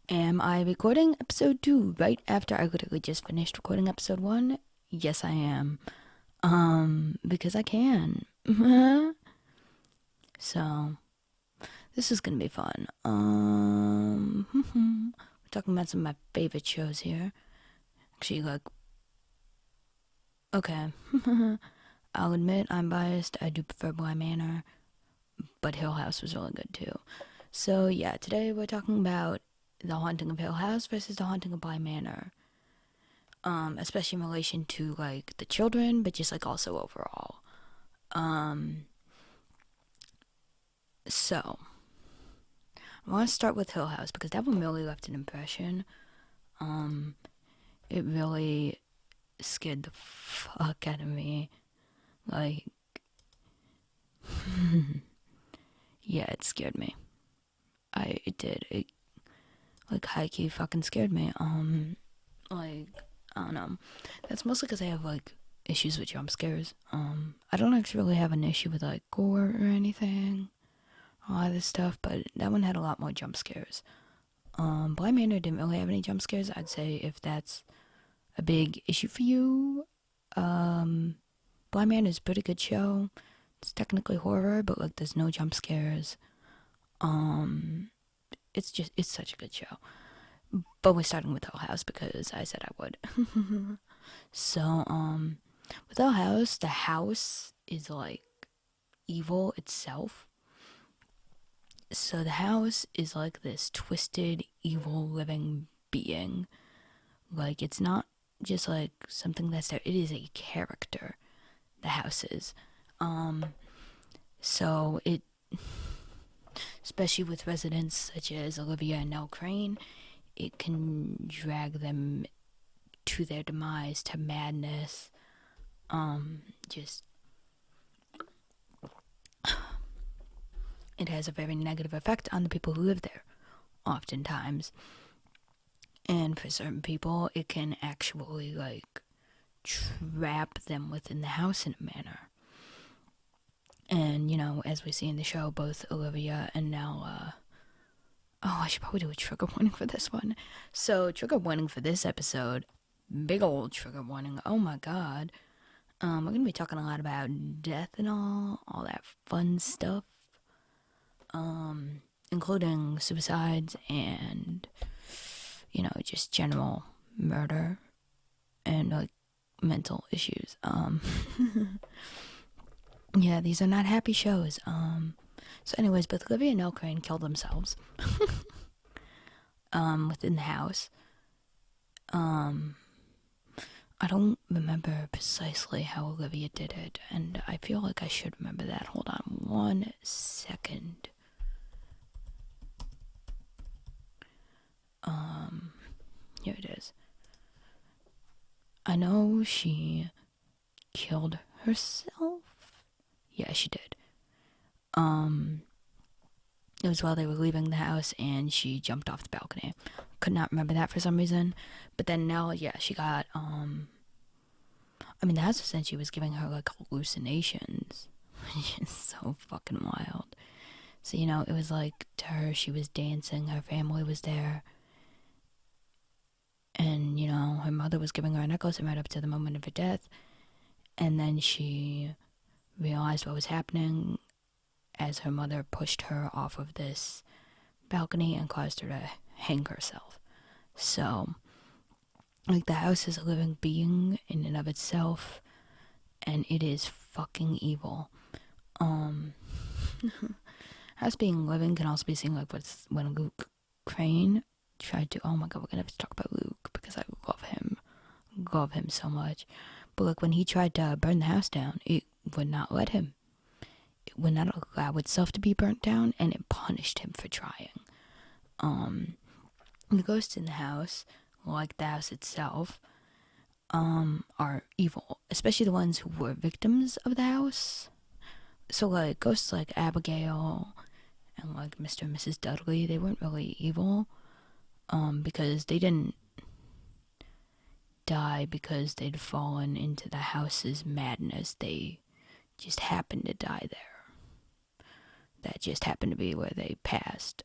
Am I recording episode 2 right after I literally just finished recording episode 1? Yes, I am. Because I can. So, this is gonna be fun. We're talking about some of my favorite shows here. Actually, okay. I'll admit I'm biased. I do prefer Manor, but Hill House was really good too. So, yeah, today we're talking about The Haunting of Hill House versus The Haunting of Manor. Especially in relation to like the children, but just like also overall. Um, so I want to start with Hill House because that one really left an impression. Um, it really scared the fuck out of me. Like, yeah, it scared me. It did. It like high key fucking scared me. Like I don't know. That's mostly because I have like issues with jump scares. I don't actually really have an issue with like gore or anything. A lot of this stuff, but that one had a lot more jump scares. Blind Manor didn't really have any jump scares. I'd say if that's a big issue for you, Blind Manor is a pretty good show. It's technically horror, but like there's no jump scares. Um, it's such a good show. But we're starting with Hill House because I said I would. So, with Hill House, the house is like evil itself. So the house is like this twisted, evil living being. Like it's not just like something that's there. It is a character. The house is. Um. So it, especially with residents such as Olivia and Nell Crane, it can drag them to their demise, to madness. Just it has a very negative effect on the people who live there, oftentimes. And for certain people, it can actually like trap them within the house in a manner. And, you know, as we see in the show, both Olivia and Nell, oh, I should probably do a trigger warning for this one. So, trigger warning for this episode, big old trigger warning. Oh my god. We're gonna be talking a lot about death and all that fun stuff. Including suicides and, you know, just general murder and like mental issues. Yeah, these are not happy shows. So anyways, both Olivia and Elle Crane killed themselves. Within the house. Um, I don't remember precisely how Olivia did it, and I feel like I should remember that. Hold on 1 second. Here it is. I know she killed herself. Yeah, she did. It was while they were leaving the house and she jumped off the balcony. Could not remember that for some reason. But then now, yeah, she got, I mean, the house said she was giving her like hallucinations, which is so fucking wild. So, you know, it was like to her, she was dancing, her family was there. And, you know, her mother was giving her a necklace right up to the moment of her death. And then she realized what was happening as her mother pushed her off of this balcony and caused her to hang herself. So, like, the house is a living being in and of itself, and it is fucking evil. Um, House being living can also be seen like when Luke Crane tried to. Oh my god, we're gonna have to talk about Luke because I love him so much. But like when he tried to burn the house down, it would not let him. It would not allow itself to be burnt down, and it punished him for trying. The ghosts in the house, like the house itself, are evil, especially the ones who were victims of the house. So like ghosts like Abigail and like Mr. and Mrs. Dudley, they weren't really evil, because they didn't die because they'd fallen into the house's madness. They just happened to die there. That just happened to be where they passed.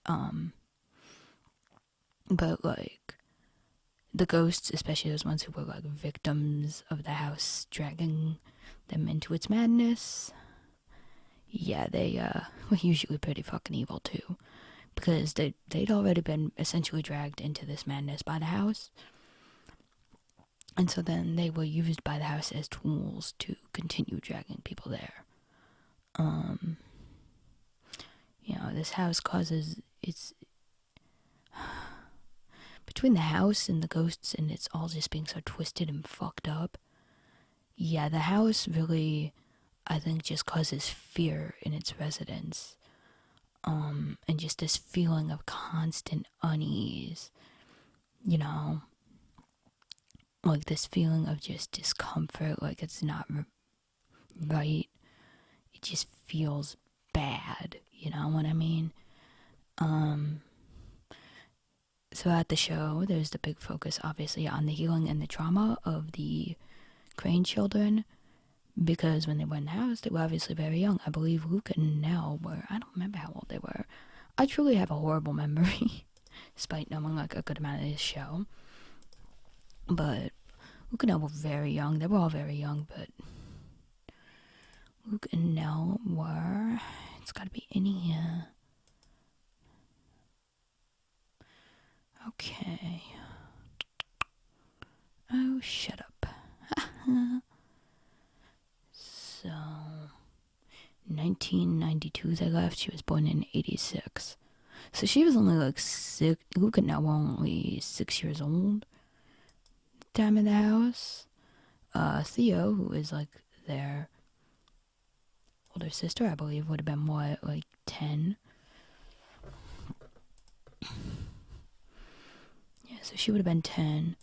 But, like, the ghosts, especially those ones who were, like, victims of the house dragging them into its madness, yeah, they, were usually pretty fucking evil, too. Because they'd already been essentially dragged into this madness by the house. And so then they were used by the house as tools to continue dragging people there. This house causes it's between the house and the ghosts, and it's all just being so twisted and fucked up. Yeah, the house really, I think, just causes fear in its residents. And just this feeling of constant unease, you know, like this feeling of just discomfort, like it's not right. It just feels bad, you know what I mean? So at the show, there's the big focus, obviously, on the healing and the trauma of the Crane children, because when they were in the house, they were obviously very young. I believe Luke and Nell were, I don't remember how old they were. I truly have a horrible memory, despite knowing, like, a good amount of this show. But Luke and Nell were very young. They were all very young, but Luke and Nell were, it's gotta be in here. Okay. Oh, shut up. So, 1992 they left. She was born in 86. So she was only like 6. Luke and Nell were only 6 years old. Time in the house. Theo, who is like their older sister, I believe, would have been more like 10. Yeah, so she would have been 10.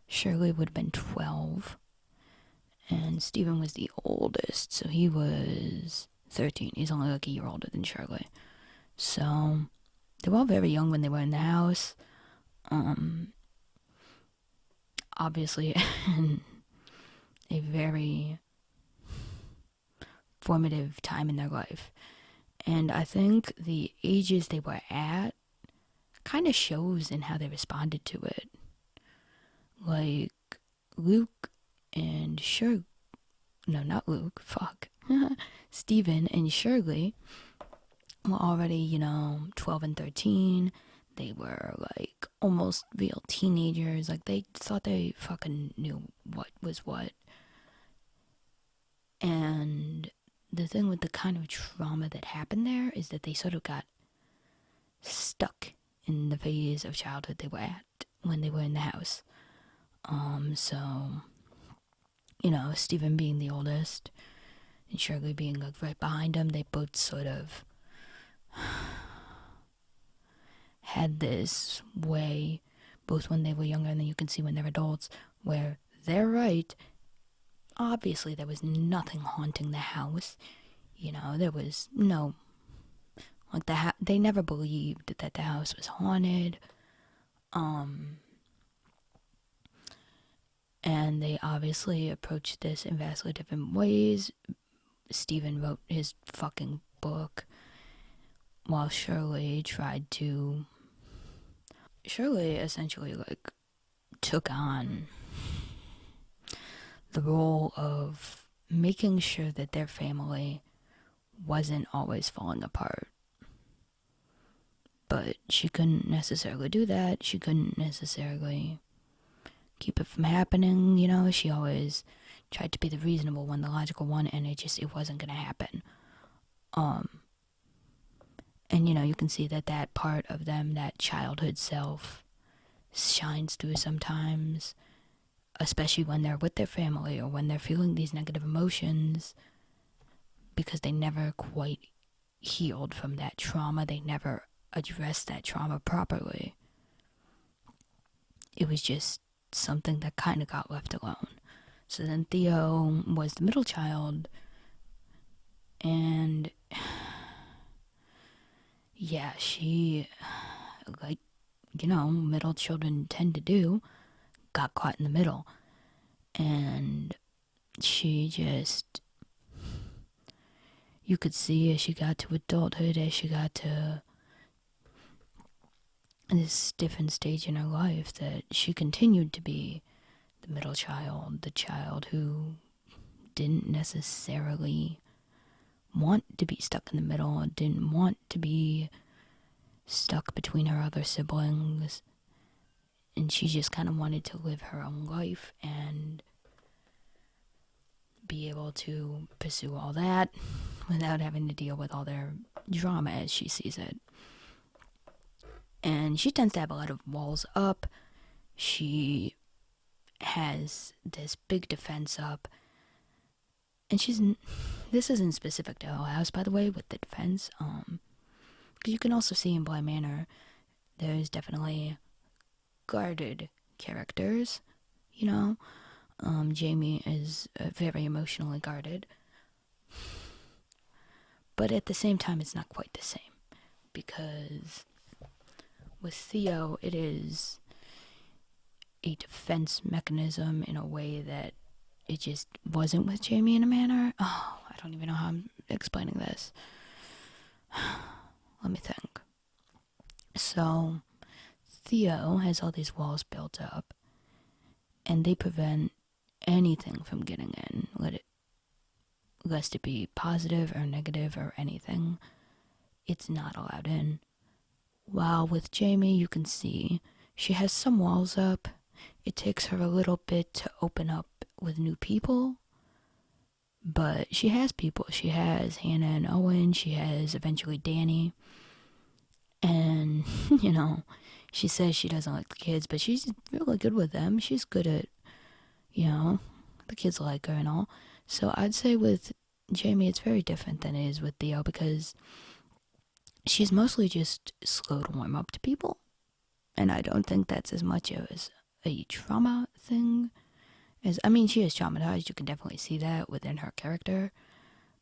Shirley would have been 12. And Stephen was the oldest, so he was 13. He's only like a year older than Shirley. So they were all very young when they were in the house. Obviously, a very formative time in their life. And I think the ages they were at kind of shows in how they responded to it. Like, Luke and Shirley, no, not Luke, fuck. Stephen and Shirley were already, 12 and 13. They were, like, almost real teenagers. Like, they thought they fucking knew what was what. And the thing with the kind of trauma that happened there is that they sort of got stuck in the phase of childhood they were at when they were in the house. So, Stephen being the oldest and Shirley being like right behind him, they both sort of had this way, both when they were younger and then you can see when they're adults, where they're right. Obviously, there was nothing haunting the house. There was no, like, they never believed that the house was haunted. And they obviously approached this in vastly different ways. Stephen wrote his fucking book while Shirley essentially, like, took on the role of making sure that their family wasn't always falling apart. But she couldn't necessarily do that. She couldn't necessarily keep it from happening, She always tried to be the reasonable one, the logical one, and it wasn't gonna happen. And you can see that part of them, that childhood self, shines through sometimes, especially when they're with their family or when they're feeling these negative emotions, because they never quite healed from that trauma. They never addressed that trauma properly. It was just something that kind of got left alone. So then Theo was the middle child, and yeah, she, like, middle children tend to do, got caught in the middle. And she just, you could see as she got to adulthood, as she got to this different stage in her life that she continued to be the middle child, the child who didn't necessarily want to be stuck in the middle, didn't want to be stuck between her other siblings, and she just kind of wanted to live her own life and be able to pursue all that without having to deal with all their drama as she sees it. And she tends to have a lot of walls up. She has this big defense up. And this isn't specific to Hell House, by the way, with the defense. Because you can also see in Bly Manor, there's definitely guarded characters, you know? Jamie is very emotionally guarded. But at the same time, it's not quite the same. Because with Theo, it is a defense mechanism in a way that it just wasn't with Jamie in a Manor. Oh, I don't even know how I'm explaining this. Let me think. So, Theo has all these walls built up, and they prevent anything from getting in, lest it be positive or negative or anything. It's not allowed in. While with Jamie, you can see she has some walls up. It takes her a little bit to open up with new people, but she has people. She has Hannah and Owen. She has eventually Danny. And, you know, she says she doesn't like the kids, but she's really good with them. She's good at, you know, the kids like her and all. So I'd say with Jamie, it's very different than it is with Theo, because she's mostly just slow to warm up to people. And I don't think that's as much as a trauma thing. I mean, she is traumatized. You can definitely see that within her character.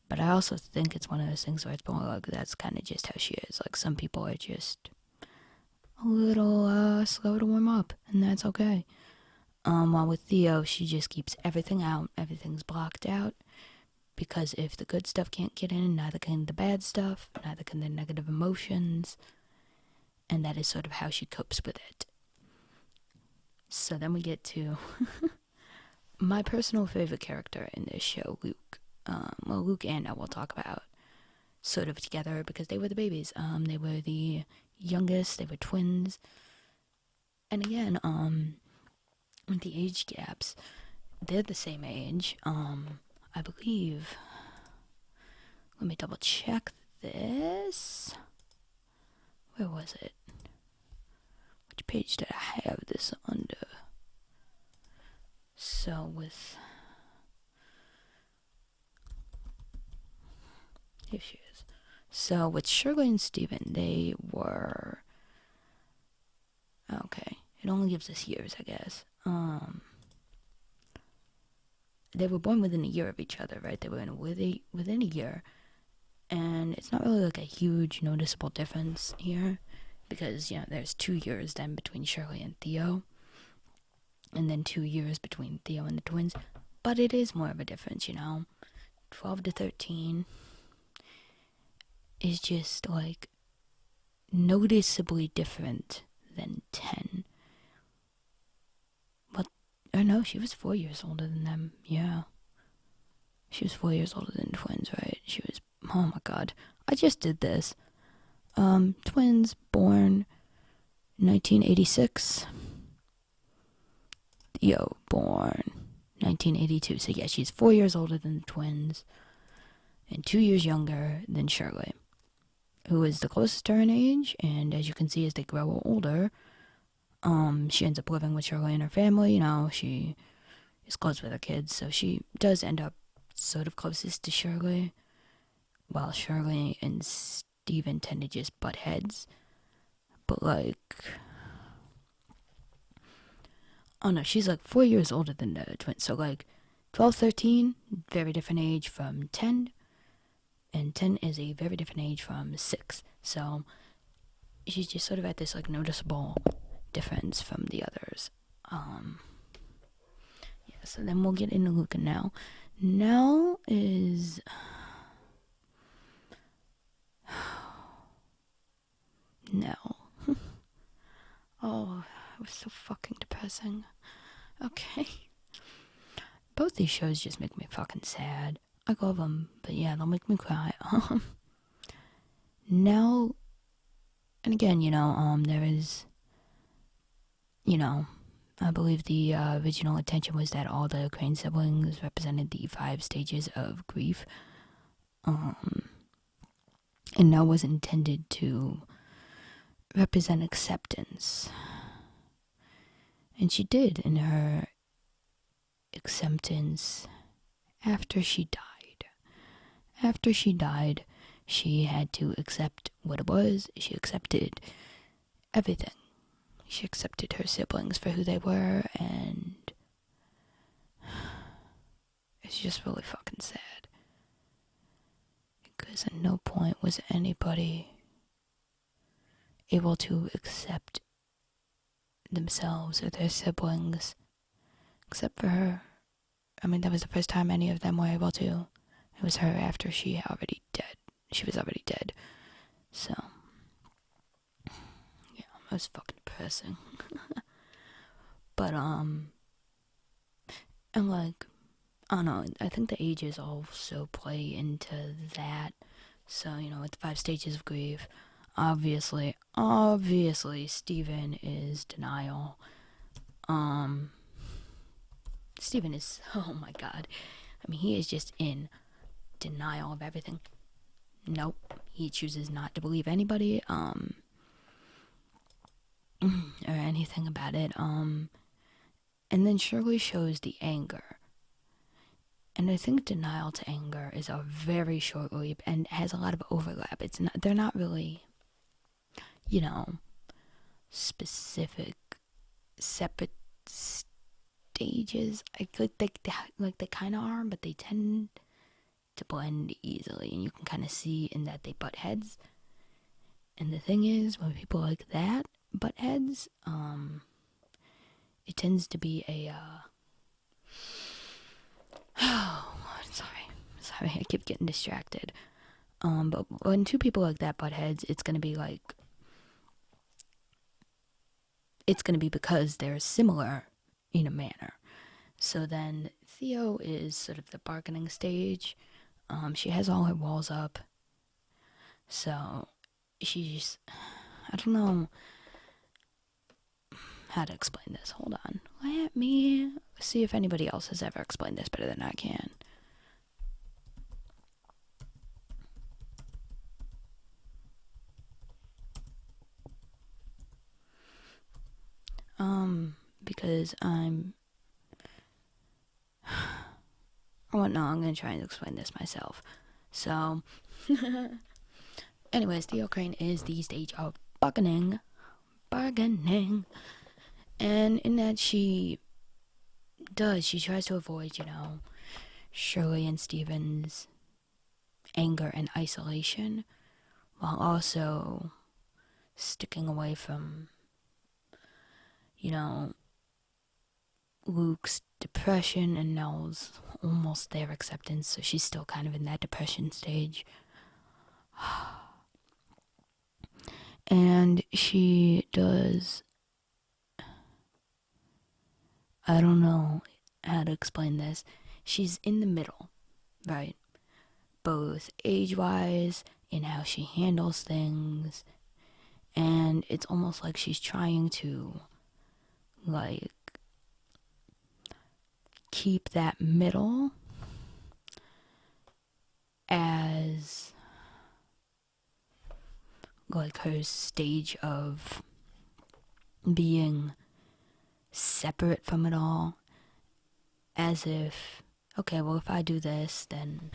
But I also think it's one of those things where it's more like that's kind of just how she is. Like, some people are just a little slow to warm up, and that's okay. While with Theo, she just keeps everything out. Everything's blocked out. Because if the good stuff can't get in, neither can the bad stuff, neither can the negative emotions. And that is sort of how she copes with it. So then we get to my personal favorite character in this show, Luke. Well, Luke and I will talk about sort of together because they were the babies. They were the youngest. They were twins. And again, with the age gaps, they're the same age. I believe. Let me double check this. Where was it? Which page did I have this under? So with... Here she is. So with Shirley and Steven, they were... Okay. It only gives us years, I guess. They were born within a year of each other, right? They were within a year. And it's not really like a huge noticeable difference here. Because, you know, there's 2 years then between Shirley and Theo. And then 2 years between Theo and the twins. But it is more of a difference, you know. 12 to 13 is just, like, noticeably different than 10. But, or no, she was 4 years older than them. Yeah. She was 4 years older than twins, right? She was, oh my god. I just did this. Twins born 1986. Theo born 1982. So yeah, she's 4 years older than the twins and 2 years younger than Shirley, who is the closest to her in age. And as you can see, as they grow older, she ends up living with Shirley and her family. You know, she is close with her kids, so she does end up sort of closest to Shirley, while Shirley and Steven tend to just butt heads. But like, oh no, she's like 4 years older than the twins. So like 12, 13, very different age from 10. And 10 is a very different age from 6. So she's just sort of at this like noticeable difference from the others. Yeah, so then we'll get into Luca now. Now is... No. Oh, it was so fucking depressing. Okay. Both these shows just make me fucking sad. I love them, but yeah, they'll make me cry. Now, and again, there is, you know, I believe the original intention was that all the Crane siblings represented the 5 stages of grief. And that was intended to represent acceptance. And she did in her acceptance after she died. After she died, she had to accept what it was. She accepted everything. She accepted her siblings for who they were, and it's just really fucking sad. Because at no point was anybody able to accept themselves or their siblings except for her. I mean, that was the first time any of them were able to. It was her after she was already dead. So, yeah, it was fucking depressing. But, and like, I don't know, I think the ages also play into that. So, with the 5 stages of grief, obviously, Stephen is denial. Stephen is, oh my god. I mean, he is just in denial of everything. Nope. He chooses not to believe anybody, or anything about it. And then Shirley shows the anger. And I think denial to anger is a very short leap and has a lot of overlap. They're not really, specific, separate stages. I like they kind of are, but they tend to blend easily, and you can kind of see in that they butt heads. And the thing is, when people like that butt heads, it tends to be a sorry, I keep getting distracted. But when 2 people like that butt heads, it's gonna be because they're similar in a manner. So then Theo is sort of the bargaining stage. She has all her walls up. So she's, I don't know how to explain this. Hold on. Let me see if anybody else has ever explained this better than I can. Because I'm gonna try and explain this myself. So, anyways, Theo Crane is the stage of bargaining, and in that she tries to avoid, Shirley and Stephen's anger and isolation, while also sticking away from, Luke's depression and Nell's almost their acceptance, so she's still kind of in that depression stage. And she does, I don't know how to explain this. She's in the middle, right? Both age-wise, in how she handles things, and it's almost like she's trying to, keep that middle as, her stage of being separate from it all, as if, okay, well, if I do this, then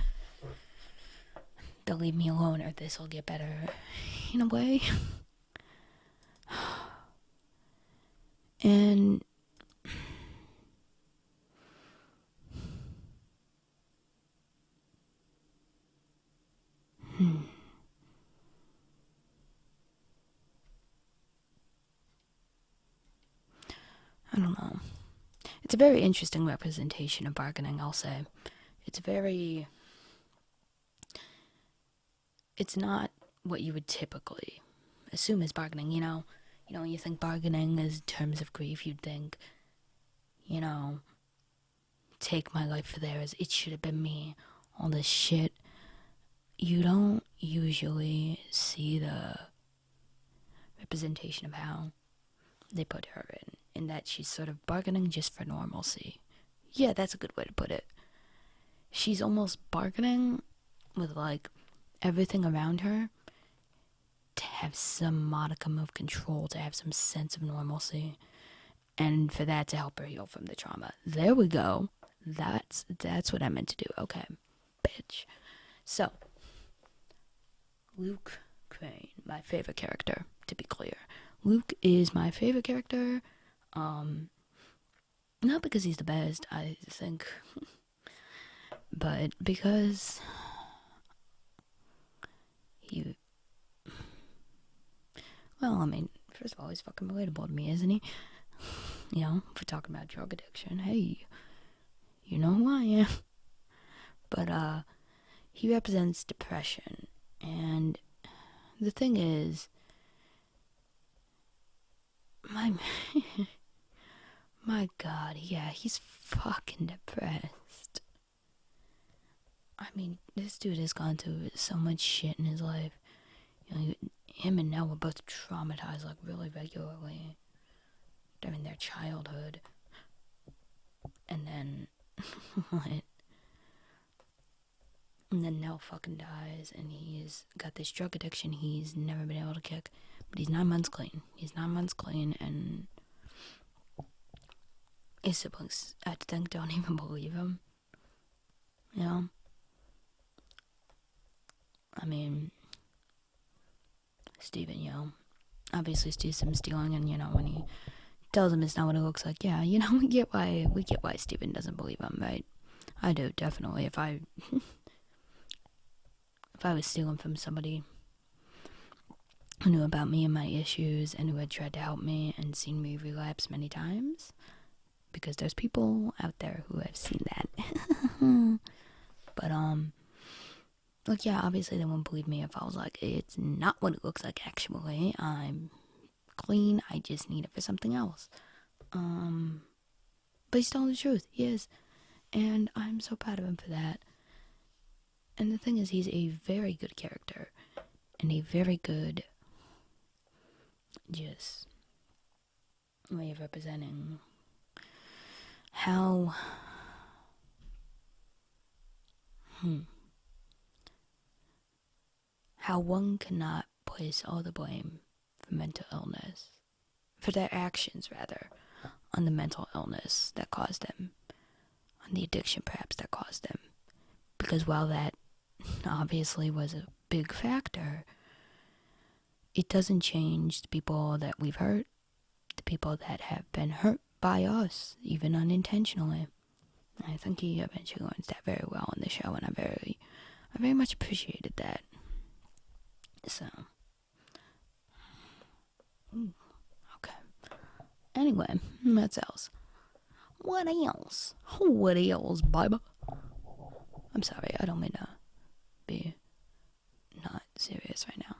they'll leave me alone, or this will get better, in a way. And I don't know. It's a very interesting representation of bargaining, I'll say. It's not what you would typically assume is bargaining, you when you think bargaining is in terms of grief, you'd think, take my life for theirs, it should have been me, all this shit. You don't usually see the representation of how they put her in that she's sort of bargaining just for normalcy. Yeah, that's a good way to put it. She's almost bargaining with, like, everything around her to have some modicum of control, to have some sense of normalcy, and for that to help her heal from the trauma. There we go. That's what I meant to do. Okay, bitch. So, Luke Crane, my favorite character, to be clear. Luke is my favorite character, not because he's the best, I think, but because he, first of all, he's fucking relatable to me, isn't he? If we're talking about drug addiction, hey, you know who I am. But, he represents depression, and the thing is, my God, yeah, he's fucking depressed. I mean, this dude has gone through so much shit in his life. Him and Nell were both traumatized, like, really regularly during their childhood. And then, what? And then Nell fucking dies, and he's got this drug addiction he's never been able to kick. But he's 9 months clean. And his siblings, I think, don't even believe him. I mean, Steven, obviously sees him stealing, and, when he tells him it's not what it looks like, yeah, we get why Steven doesn't believe him, right? I do, definitely. If I was stealing from somebody who knew about me and my issues and who had tried to help me and seen me relapse many times, because there's people out there who have seen that. But, look, yeah, obviously they wouldn't believe me if I was like, it's not what it looks like, actually. I'm clean, I just need it for something else. But he's telling the truth, he is. And I'm so proud of him for that. And the thing is, he's a very good character. And a very good, just, way of representing how one cannot place all the blame for mental illness, for their actions rather, on the mental illness that caused them, on the addiction perhaps that caused them. Because while that obviously was a big factor, it doesn't change the people that we've hurt, the people that have been hurt by us, even unintentionally. I think he eventually learns that very well in the show, and I very much appreciated that. So, okay. Anyway, what else? What else, baby? I'm sorry, I don't mean to be not serious right now.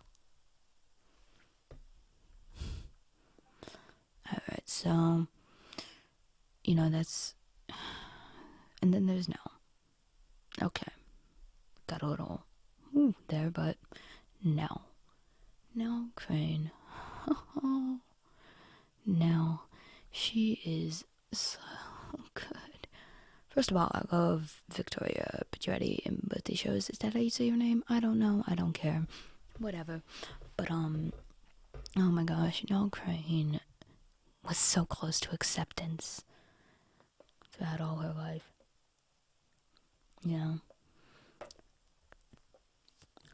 Alright, so, that's, and then there's Nell. Okay, got a little there, but Nell Crane. Nell, she is so good. First of all, I love Victoria Pedretti in both these shows. Is that how you say your name? I don't know. I don't care. Whatever. But, oh my gosh, Nell Crane was so close to acceptance throughout all her life.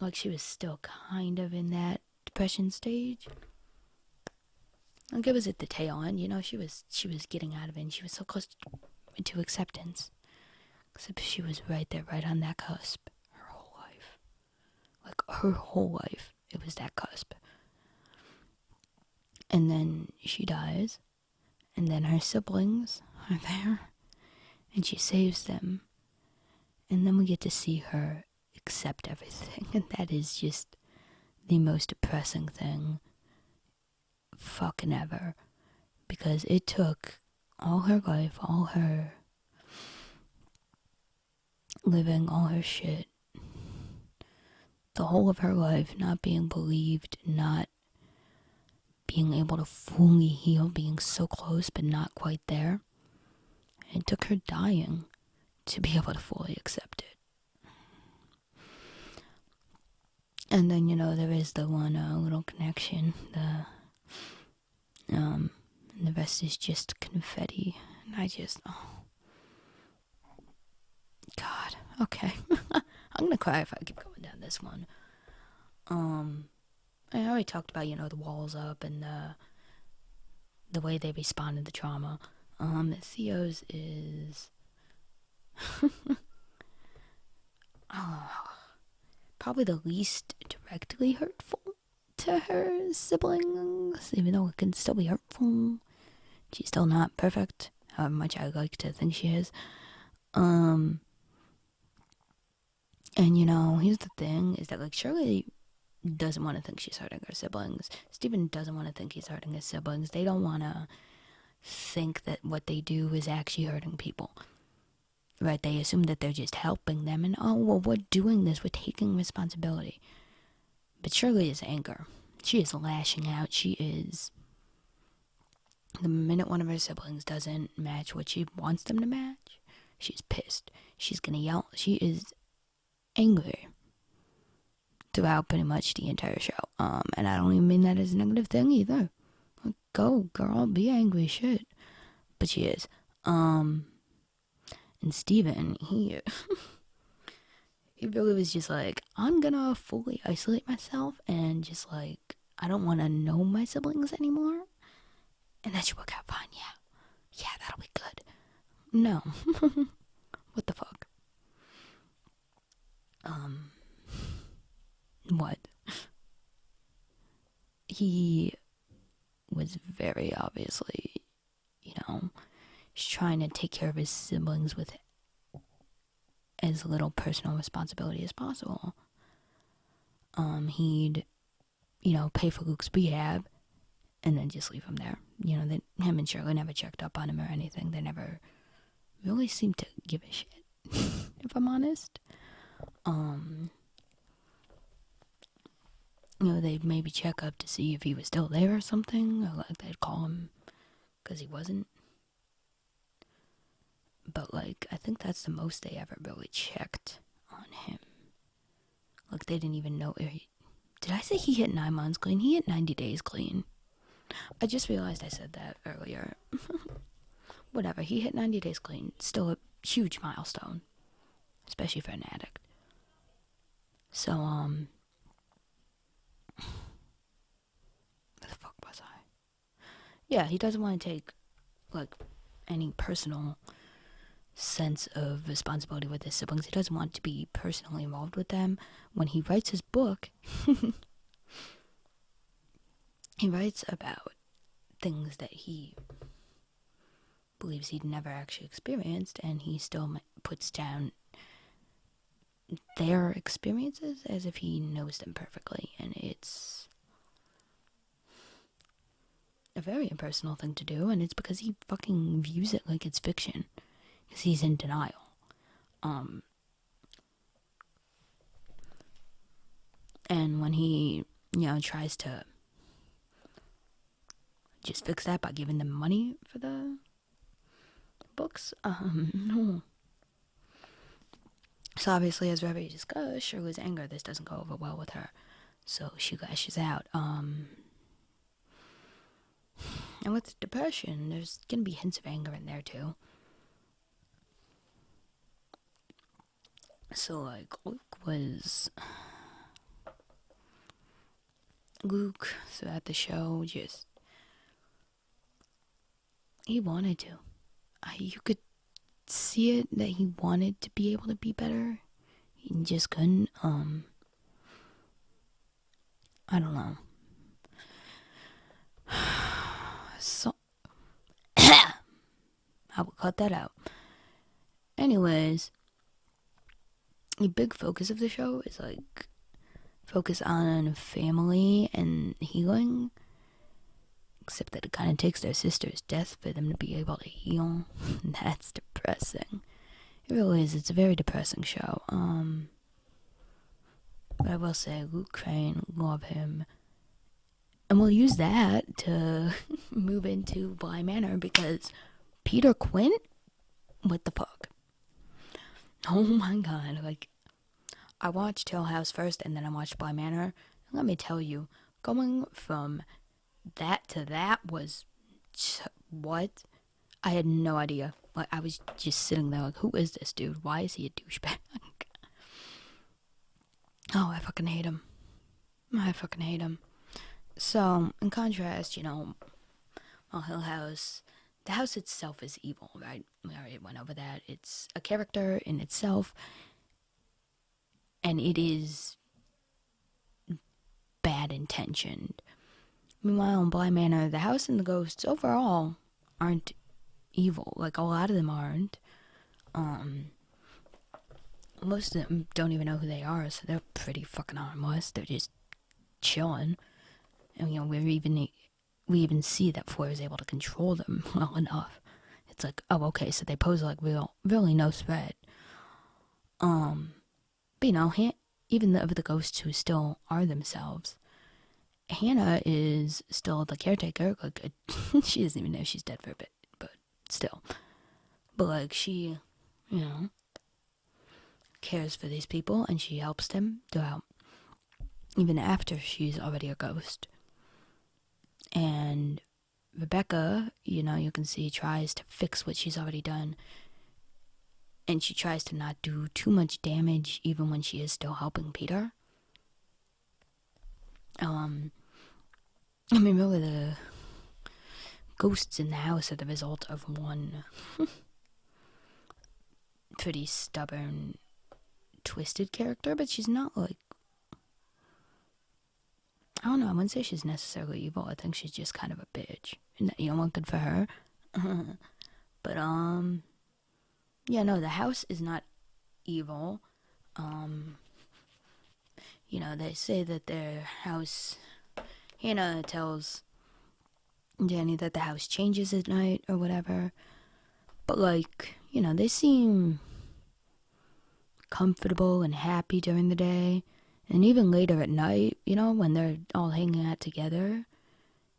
Like, she was still kind of in that depression stage. Like, it was at the tail end, she was getting out of it, and she was so close to acceptance. Except she was right there, right on that cusp, her whole life. Like, her whole life, it was that cusp. And then she dies, and then her siblings are there, and she saves them. And then we get to see her accept everything, and that is just the most depressing thing fucking ever. Because it took all her life, all her living, all her shit, the whole of her life not being believed, not being able to fully heal, being so close but not quite there. It took her dying to be able to fully accept it. And then, there is the one little connection, and the rest is just confetti. And I just, oh, God, okay. I'm gonna cry if I keep going down this one. I already talked about, the walls up and the way they respond to the trauma. Theo's is probably the least directly hurtful to her siblings, even though it can still be hurtful. She's still not perfect, however much I like to think she is. And here's the thing, is that, like, Shirley doesn't want to think she's hurting her siblings. Stephen doesn't want to think he's hurting his siblings. They don't want to think that what they do is actually hurting people. Right? They assume that they're just helping them, and, oh, well, we're doing this, we're taking responsibility. But Shirley is anger. She is lashing out. She is, the minute one of her siblings doesn't match what she wants them to match, she's pissed. She's gonna yell. She is angry throughout pretty much the entire show. And I don't even mean that as a negative thing either. Like, go, girl, be angry, shit. But she is. And Steven, he really was just like, I'm gonna fully isolate myself and just, like, I don't want to know my siblings anymore. And that should work out fine, yeah. Yeah, that'll be good. No. What the fuck? What? He was very obviously, trying to take care of his siblings with as little personal responsibility as possible. He'd, pay for Luke's rehab and then just leave him there. Him and Shirley never checked up on him or anything. They never really seemed to give a shit, if I'm honest. They'd maybe check up to see if he was still there or something, or, like, they'd call him because he wasn't. But, like, I think that's the most they ever really checked on him. Like, they didn't even know. Did I say he hit 9 months clean? He hit 90 days clean. I just realized I said that earlier. Whatever, he hit 90 days clean. Still a huge milestone. Especially for an addict. So, where the fuck was I? Yeah, he doesn't want to take, like, any personal sense of responsibility with his siblings. He doesn't want to be personally involved with them. When he writes his book, he writes about things that he believes he'd never actually experienced, and he still puts down their experiences as if he knows them perfectly, and it's a very impersonal thing to do, and it's because he fucking views it like it's fiction, because he's in denial. And when he, tries to just fix that by giving them money for the books, no. So obviously, as we already discussed, Shirley's anger, this doesn't go over well with her. So she lashes out. And with depression, there's gonna be hints of anger in there too. So, like, Luke throughout the show, just, he wanted to. You could see it, that he wanted to be able to be better. He just couldn't. I don't know. So, I will cut that out. Anyways, the big focus of the show is, like, focus on family and healing. Except that it kind of takes their sister's death for them to be able to heal. That's depressing. It really is. It's a very depressing show. But I will say, Luke Crane, love him. And we'll use that to move into Bly Manor because Peter Quint? What the fuck? Oh my god. Like, I watched Hill House first and then I watched Bly Manor. Let me tell you, going from that to that was what? I had no idea. Like, I was just sitting there like, who is this dude? Why is he a douchebag? Oh, I fucking hate him. I fucking hate him. So, in contrast, Hill House, the house itself is evil, right? We already went over that. It's a character in itself, and it is bad intentioned. Meanwhile, in Bly Manor, the house and the ghosts overall aren't evil. Like, a lot of them aren't. Most of them don't even know who they are, so they're pretty fucking harmless. They're just chilling. And, we even see that Fleur is able to control them well enough. It's like, oh, okay, so they pose like really no threat. But, even the ghosts who still are themselves, Hannah is still the caretaker. Like, she doesn't even know she's dead for a bit, but still. But, like, she, cares for these people, and she helps them throughout, even after she's already a ghost. And Rebecca, you can see, tries to fix what she's already done. And she tries to not do too much damage, even when she is still helping Peter. Really, the ghosts in the house are the result of one pretty stubborn, twisted character, but she's not, like, I don't know, I wouldn't say she's necessarily evil. I think she's just kind of a bitch. And good for her. But, the house is not evil. They say that their house, Hannah tells Danny that the house changes at night or whatever. But, like, they seem comfortable and happy during the day. And even later at night, when they're all hanging out together,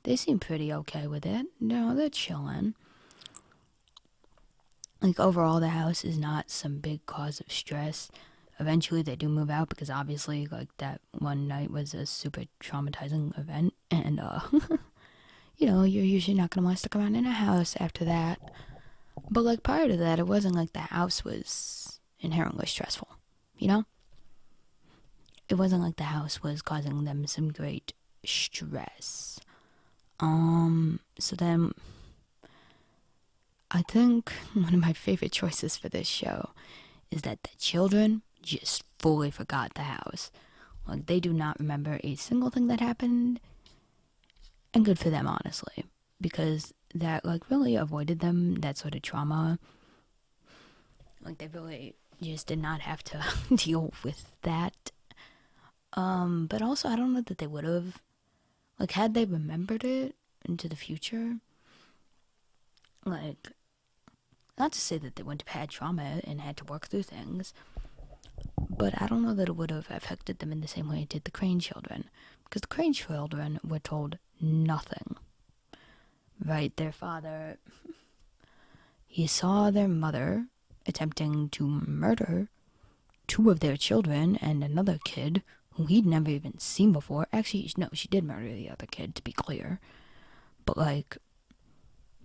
they seem pretty okay with it. They're chilling. Like, overall, the house is not some big cause of stress. Eventually, they do move out because obviously, like, that one night was a super traumatizing event. And, you're usually not going to want to stick around in a house after that. But, like, prior to that, it wasn't like the house was inherently stressful, It wasn't like the house was causing them some great stress. So then, I think one of my favorite choices for this show is that the children just fully forgot the house. Like, they do not remember a single thing that happened. And good for them, honestly. Because that, like, really avoided them that sort of trauma. Like, they really just did not have to deal with that. But also, I don't know that they would have. Like, had they remembered it into the future, like, not to say that they wouldn't have had trauma and had to work through things, but I don't know that it would have affected them in the same way it did the Crane children. Because the Crane children were told nothing. Right? Their father, he saw their mother attempting to murder 2 of their children and another kid who he'd never even seen before. Actually, no, she did murder the other kid, to be clear. But, like,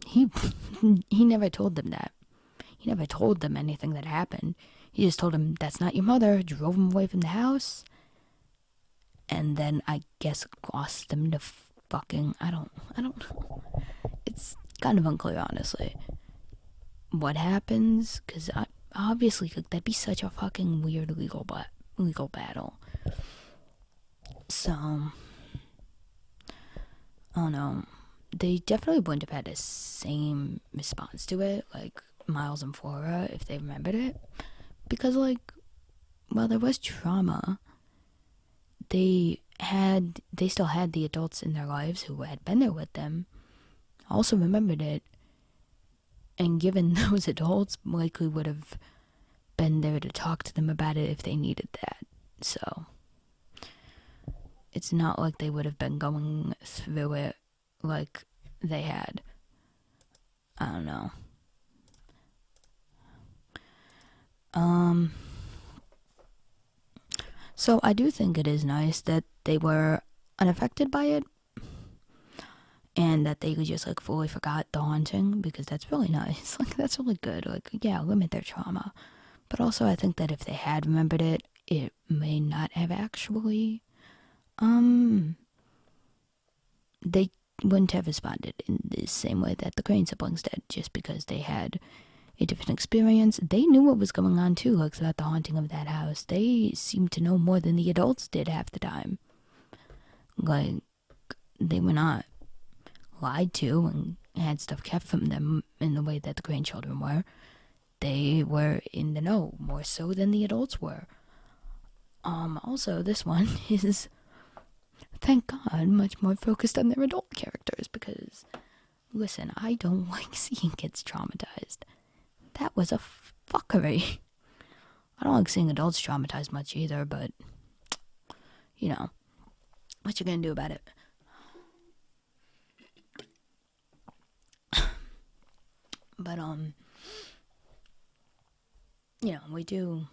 he never told them that. He never told them anything that happened. He just told them, that's not your mother, drove them away from the house, and then, I guess, lost them to fucking, I don't know. It's kind of unclear, honestly, what happens, because obviously, that'd be such a fucking weird legal battle. So, I don't know. They definitely wouldn't have had the same response to it, like Miles and Flora, if they remembered it. Because, like, while there was trauma, they still had the adults in their lives who had been there with them. also remembered it, and given those adults likely would have been there to talk to them about it if they needed that. So it's not like they would have been going through it like they had. I don't know. So I do think it is nice that they were unaffected by it, and that they just like fully forgot the haunting, because that's really nice. Like, that's really good. Like, yeah, limit their trauma. But also I think that if they had remembered it, it may not have actually they wouldn't have responded in the same way that the Crane siblings did, just because they had a different experience. They knew what was going on too, like throughout the haunting of that house. They seemed to know more than the adults did half the time. Like, they were not lied to and had stuff kept from them in the way that the grandchildren were. They were in the know more so than the adults were. Also, this one is, thank God, much more focused on their adult characters, because, listen, I don't like seeing kids traumatized. That was a fuckery. I don't like seeing adults traumatized much either, but, you know, what you gonna do about it? But, you know, we do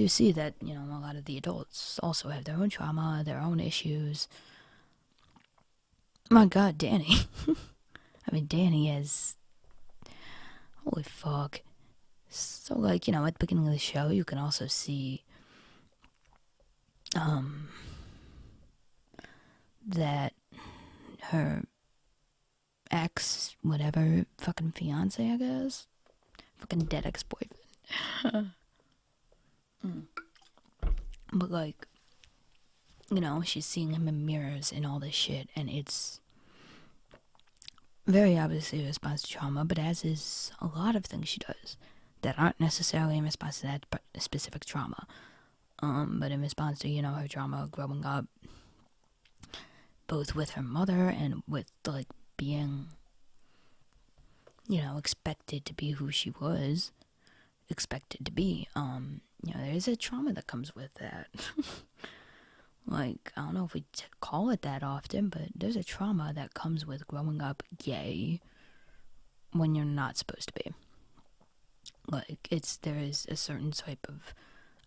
see that, you know, a lot of the adults also have their own trauma, their own issues. My God, Danny. I mean, Danny is, holy fuck. So, like, you know, at the beginning of the show, you can also see, that her ex, whatever, fucking fiance, I guess. Fucking dead ex-boyfriend. But, like, you know, she's seeing him in mirrors and all this shit, and it's very obviously a response to trauma, but as is a lot of things she does that aren't necessarily in response to that specific trauma, but in response to, you know, her trauma growing up, both with her mother and with, like, being, you know, expected to be who she was expected to be. You know, there's a trauma that comes with that. Like, I don't know if we call it that often, but there's a trauma that comes with growing up gay when you're not supposed to be. Like, there is a certain type of,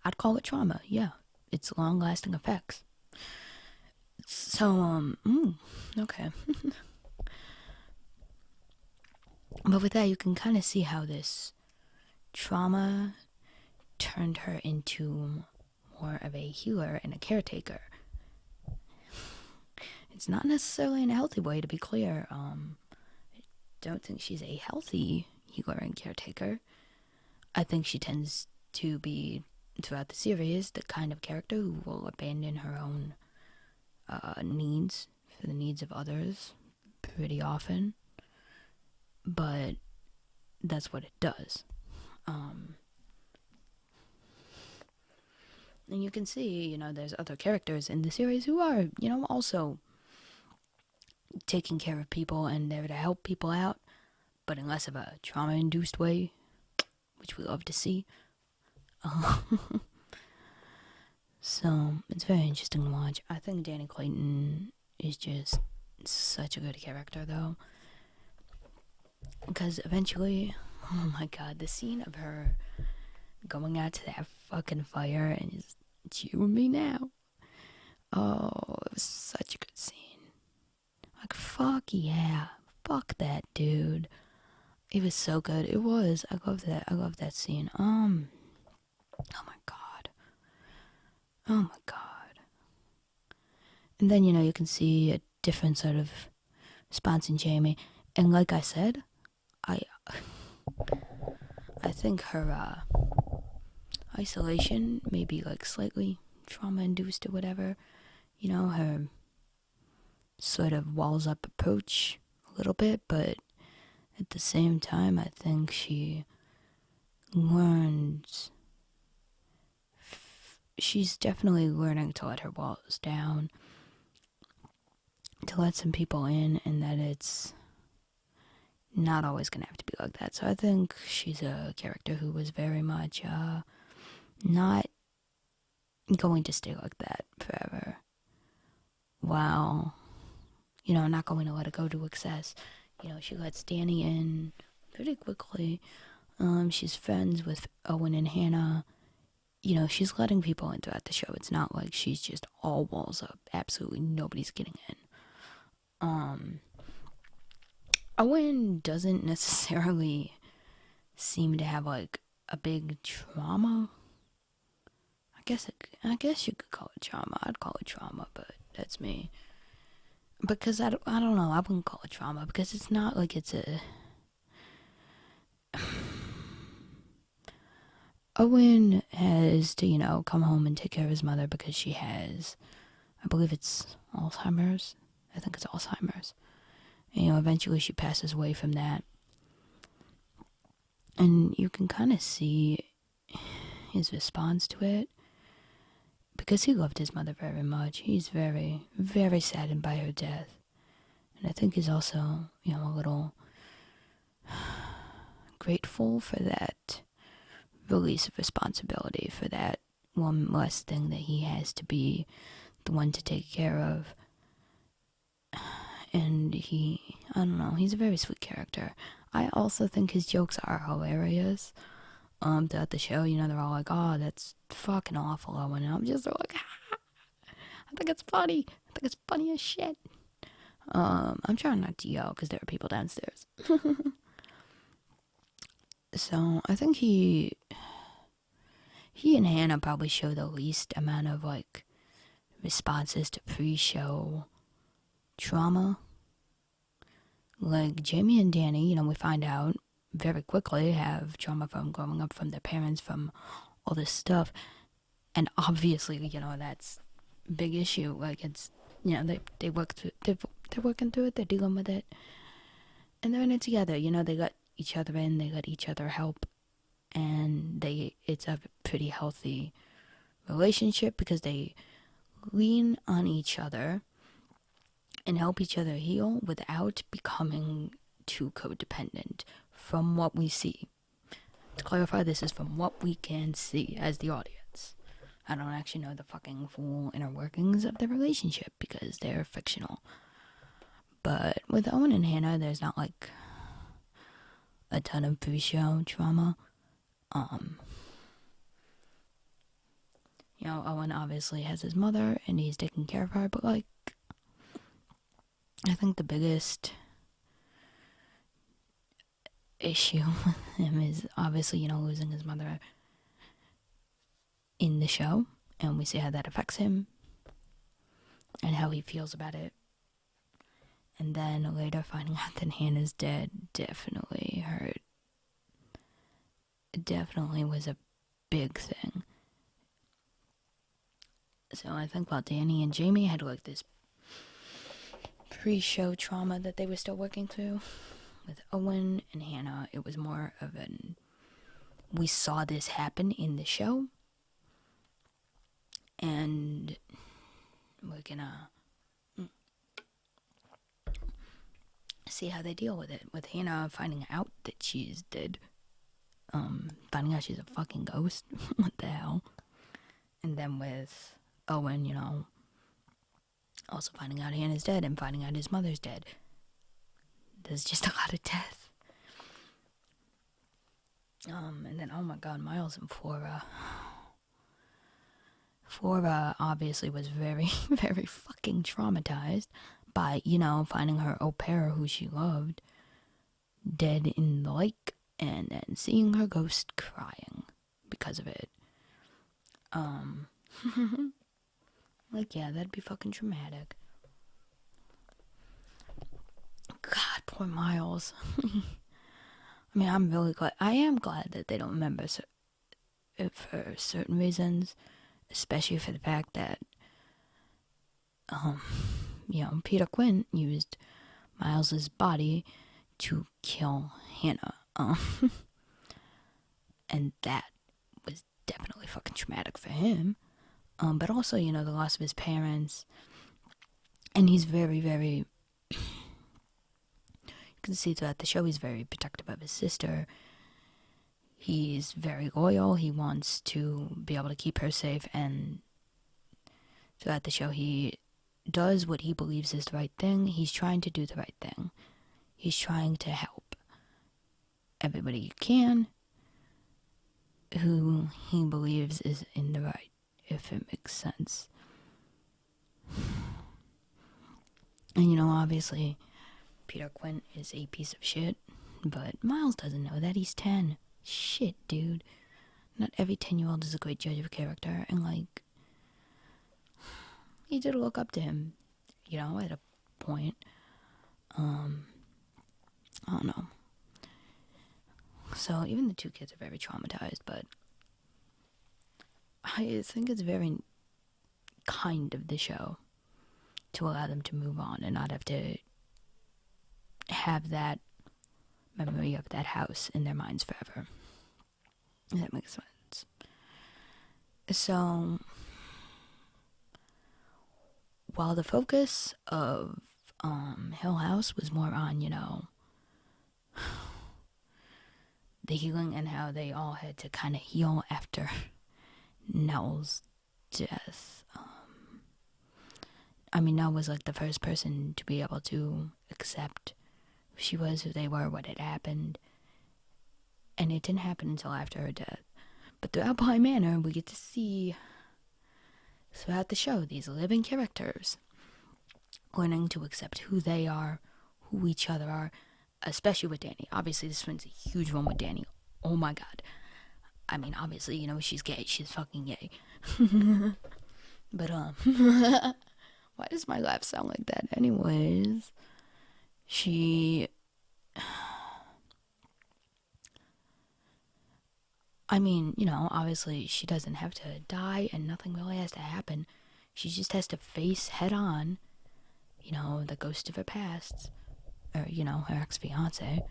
I'd call it trauma, yeah. It's long-lasting effects. So, okay. But with that, you can kind of see how this trauma turned her into more of a healer and a caretaker. It's not necessarily in a healthy way, to be clear. I don't think she's a healthy healer and caretaker. I think she tends to be, throughout the series, the kind of character who will abandon her own needs for the needs of others pretty often. But that's what it does. And you can see, you know, there's other characters in the series who are, you know, also taking care of people and there to help people out, but in less of a trauma-induced way, which we love to see. So, it's very interesting to watch. I think Danny Clayton is just such a good character, though. Because eventually, oh my God, the scene of her going out to that fucking fire and just, it's you and me now. Oh, it was such a good scene. Like, fuck yeah. Fuck that, dude. It was so good. It was. I love that. I love that scene. Oh my God. Oh my God. And then, you know, you can see a different sort of response in Jamie. And like I said, I think her isolation may be like slightly trauma-induced or whatever. You know, her sort of walls up approach a little bit, but at the same time, I think she learns. She's definitely learning to let her walls down. to let some people in, and that it's not always gonna have to be like that. So I think she's a character who was very much not going to stay like that forever. While, not going to let it go to excess. She lets Danny in pretty quickly. She's friends with Owen and Hannah. She's letting people in throughout the show. It's not like she's just all walls up. Absolutely nobody's getting in. Owen doesn't necessarily seem to have like a big trauma. I guess you could call it trauma. I'd call it trauma, but that's me. Because I don't know. I wouldn't call it trauma because it's not like it's a. Owen has to, come home and take care of his mother because she has, I believe it's Alzheimer's. I think it's Alzheimer's. And, eventually she passes away from that. And you can kind of see his response to it. Because he loved his mother very much. He's very, very saddened by her death. And I think he's also, a little grateful for that release of responsibility, for that one less thing that he has to be the one to take care of. And I don't know, he's a very sweet character. I also think his jokes are hilarious. Throughout the show, they're all like, oh, that's fucking awful, Owen. And I'm just like, I think it's funny. I think it's funny as shit. I'm trying not to yell because there are people downstairs. So I think he and Hannah probably show the least amount of like responses to pre-show trauma. Like Jamie and Danny, we find out very quickly have trauma from growing up from their parents, from all this stuff, and obviously, that's a big issue. Like it's, they work through, they're working through it, they're dealing with it, and they're in it together. They let each other in, they let each other help, and it's a pretty healthy relationship because they lean on each other and help each other heal without becoming too codependent from what we see. To clarify, this is from what we can see as the audience. I don't actually know the fucking full inner workings of the relationship because they're fictional. But with Owen and Hannah, there's not like a ton of pre-show trauma. Owen obviously has his mother and he's taking care of her, but like, I think the biggest issue with him is obviously, losing his mother in the show, and we see how that affects him and how he feels about it. And then later finding out that Hannah's dead definitely hurt. It definitely was a big thing. So I think while Danny and Jamie had like this pre-show trauma that they were still working through, with Owen and Hannah, it was more of we saw this happen in the show, and we're gonna see how they deal with it. With Hannah finding out that she's dead, finding out she's a fucking ghost, what the hell? And then with Owen, also finding out Hannah's dead and finding out his mother's dead. There's just a lot of death. And then, oh my god, Miles and Flora. Flora obviously was very, very fucking traumatized by, finding her au pair who she loved dead in the lake and then seeing her ghost crying because of it. Like, yeah, that'd be fucking traumatic. God, poor Miles. I mean, I'm really glad. I am glad that they don't remember for certain reasons, especially for the fact that, Peter Quinn used Miles's body to kill Hannah. And that was definitely fucking traumatic for him. But also, the loss of his parents, And he's very, very, you can see throughout the show, he's very protective of his sister. He's very loyal. He wants to be able to keep her safe, and throughout the show, he does what he believes is the right thing. He's trying to do the right thing. He's trying to help everybody he can who he believes is in the right, if it makes sense. And, you know, obviously, Peter Quint is a piece of shit, but Miles doesn't know that. He's 10. Shit, dude. Not every 10-year-old is a great judge of a character, and, like, he did look up to him, you know, at a point. I don't know. So, even the two kids are very traumatized, but I think it's very kind of the show to allow them to move on and not have to have that memory of that house in their minds forever. If that makes sense. So, while the focus of Hill House was more on, you know, the healing and how they all had to kind of heal after Nell's death. I mean, Nell was like the first person to be able to accept who she was, who they were, what had happened. And it didn't happen until after her death. But throughout Bly Manor, we get to see throughout the show these living characters learning to accept who they are, who each other are, especially with Danny. Obviously, this one's a huge one with Danny. Oh my god. I mean, obviously, you know, she's gay. She's fucking gay. But, why does my laugh sound like that? Anyways, I mean, you know, obviously she doesn't have to die and nothing really has to happen. She just has to face head on, you know, the ghost of her past, or, you know, her ex-fiance.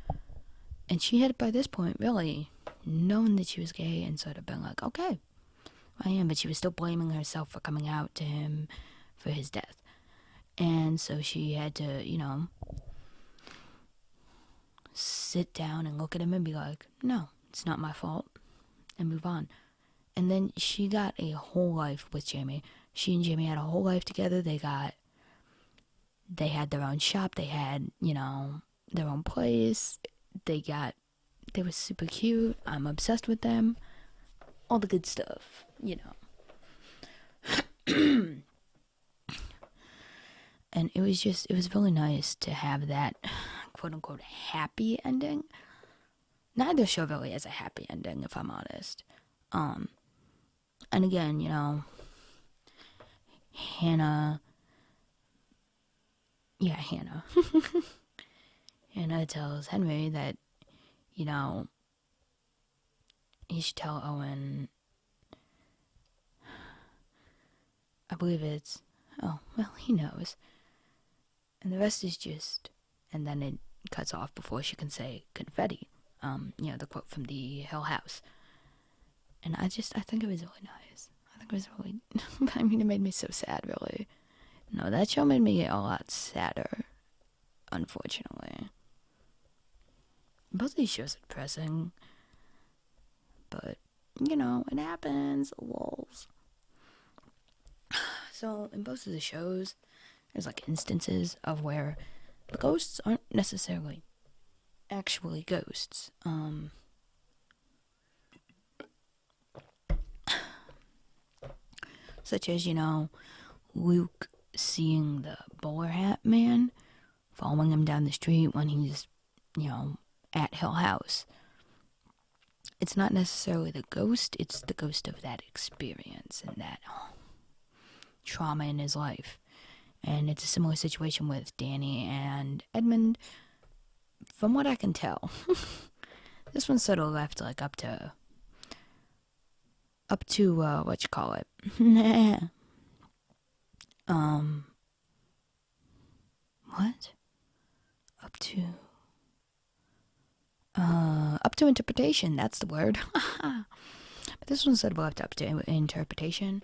And she had, by this point, really known that she was gay and sort of been like, okay, I am, but she was still blaming herself for coming out to him for his death. And so she had to, you know, sit down and look at him and be like, no, it's not my fault, and move on. And then she got a whole life with Jamie. She and Jamie had a whole life together. They had their own shop. They had, you know, their own place. They were super cute. I'm obsessed with them. All the good stuff, you know. And it was really nice to have that quote unquote happy ending. Neither show really has a happy ending, if I'm honest. And again, you know, Hannah. Hannah tells Henry that, you know, he should tell Owen. I believe it's, oh, well, he knows. And the rest is just, and then it cuts off before she can say confetti. You know, the quote from the Hill House. And I think it was really nice. I think it was really, I mean, it made me so sad, really. No, that show made me get a lot sadder, unfortunately. Both of these shows are depressing. But, you know, it happens. Lols. So, in both of the shows, there's like instances of where the ghosts aren't necessarily actually ghosts. Such as, you know, Luke seeing the bowler hat man following him down the street when he's, you know, at Hill House. It's not necessarily the ghost, it's the ghost of that experience and that trauma in his life. And it's a similar situation with Danny and Edmund. From what I can tell, this one's sort of left like up to what you call it. What? Up to interpretation, that's the word. But this one's sort of left up to interpretation.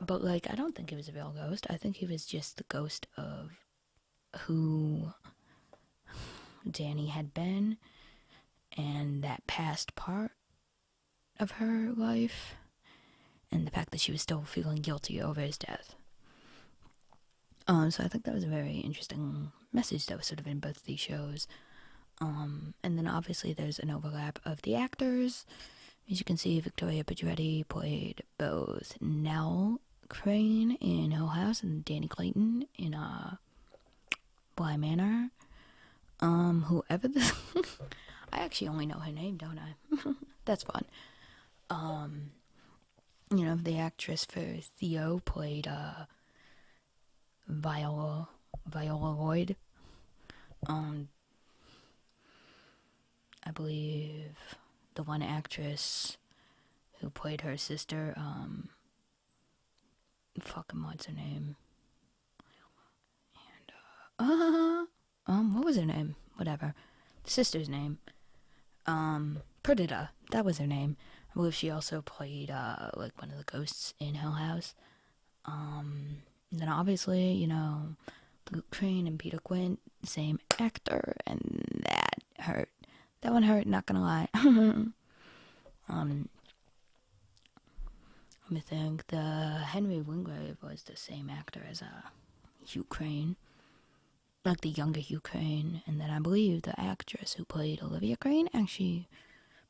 But, like, I don't think he was a real ghost. I think he was just the ghost of who Danny had been and that past part of her life and the fact that she was still feeling guilty over his death. So I think that was a very interesting message that was sort of in both of these shows. And then obviously there's an overlap of the actors. As you can see, Victoria Pedretti played both Nell Crane in Hill House and Danny Clayton in Bly Manor. Whoever this... I actually only know her name, don't I? That's fun. You know, the actress for Theo played Viola Lloyd. I believe the one actress who played her sister, fucking what's her name? And what was her name? Whatever. The sister's name. Perdita. That was her name. I believe she also played like one of the ghosts in Hill House. And then obviously, you know, Luke Crane and Peter Quint, same actor, and that hurt. That one hurt, not gonna lie. Let me think. The Henry Wingrave was the same actor as Hugh Crane, like the younger Hugh Crane, and then I believe the actress who played Olivia Crane actually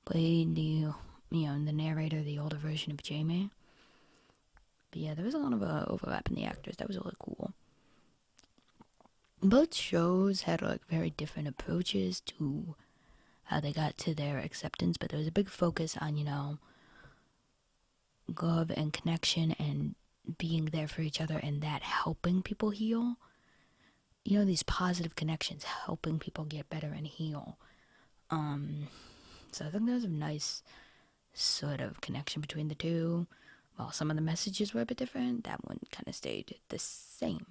played the narrator, the older version of Jamie. But yeah, there was a lot of overlap in the actors. That was really cool. Both shows had like very different approaches to how they got to their acceptance, but there was a big focus on, you know, love and connection and being there for each other and that helping people heal. You know, these positive connections helping people get better and heal. So I think there was a nice sort of connection between the two. While some of the messages were a bit different, that one kind of stayed the same.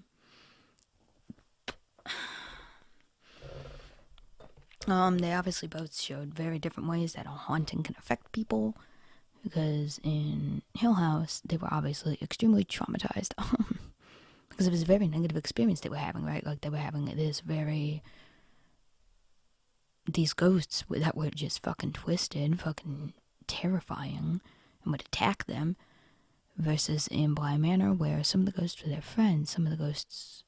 They obviously both showed very different ways that a haunting can affect people. Because in Hill House, they were obviously extremely traumatized. Because it was a very negative experience they were having, right? Like, they were having these ghosts that were just fucking twisted, fucking terrifying, and would attack them. Versus in Bly Manor, where some of the ghosts were their friends, some of the ghosts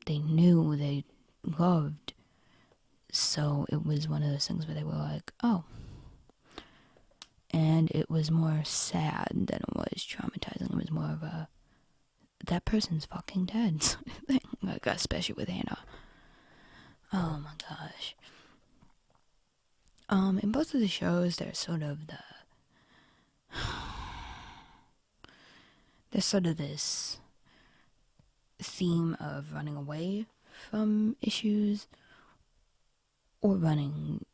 they knew, they loved. So it was one of those things where they were like, oh. And it was more sad than it was traumatizing. It was more of a, that person's fucking dead sort of thing. Like, especially with Hannah. Oh my gosh. In both of the shows, there's sort of this theme of running away from issues or running,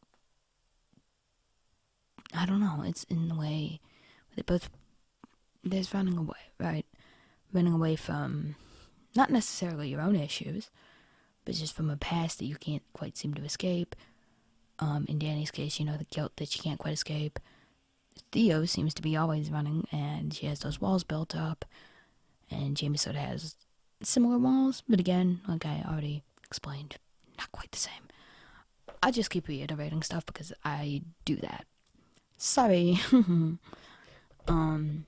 I don't know, it's in the way they both, there's running away, right? Running away from not necessarily your own issues, but just from a past that you can't quite seem to escape. In Danny's case, you know, the guilt that she can't quite escape. Theo seems to be always running, and she has those walls built up, and Jamie sort of has similar walls, but again, like I already explained, not quite the same. I just keep reiterating stuff because I do that. Sorry. And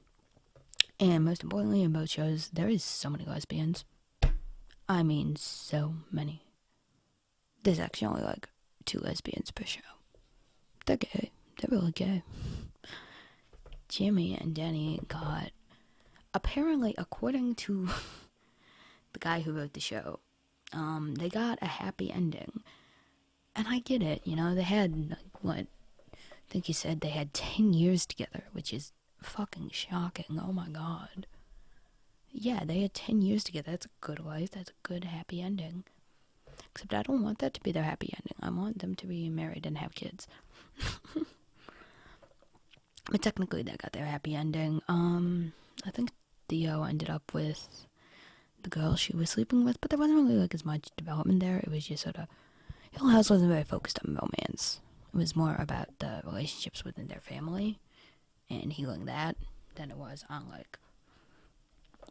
most importantly, in both shows, there is so many lesbians. I mean, so many. There's actually only like 2 lesbians per show. They're gay. They're really gay. Jimmy and Danny got, apparently, according to the guy who wrote the show, they got a happy ending. And I get it, you know, they had, like, what, I think he said they had 10 years together, which is fucking shocking. Oh my god. Yeah, they had 10 years together. That's a good life. That's a good happy ending. Except I don't want that to be their happy ending. I want them to be married and have kids. But technically they got their happy ending. I think Theo ended up with the girl she was sleeping with, but there wasn't really like as much development there. It was just sort of, Hill House wasn't very focused on romance. It was more about the relationships within their family and healing that than it was on like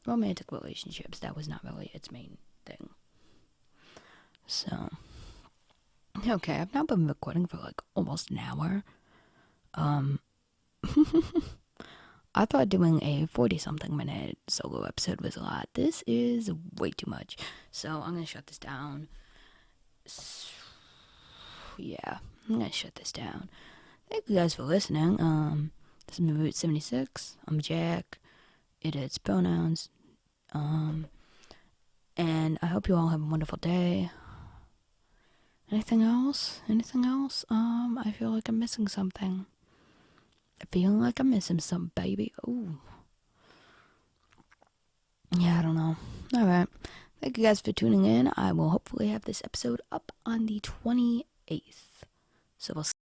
romantic relationships, that was not really its main thing. So, okay, I've now been recording for like almost an hour. I thought doing a 40-something minute solo episode was a lot. This is way too much. So I'm gonna shut this down. Yeah, I'm gonna shut this down. Thank you guys for listening. This is Route 76. I'm Jack. It is pronouns. And I hope you all have a wonderful day. Anything else? I feel like I'm missing something. I feel like I'm missing some, baby. Ooh. Yeah, I don't know. Alright. Thank you guys for tuning in. I will hopefully have this episode up on the 28th. So we'll see.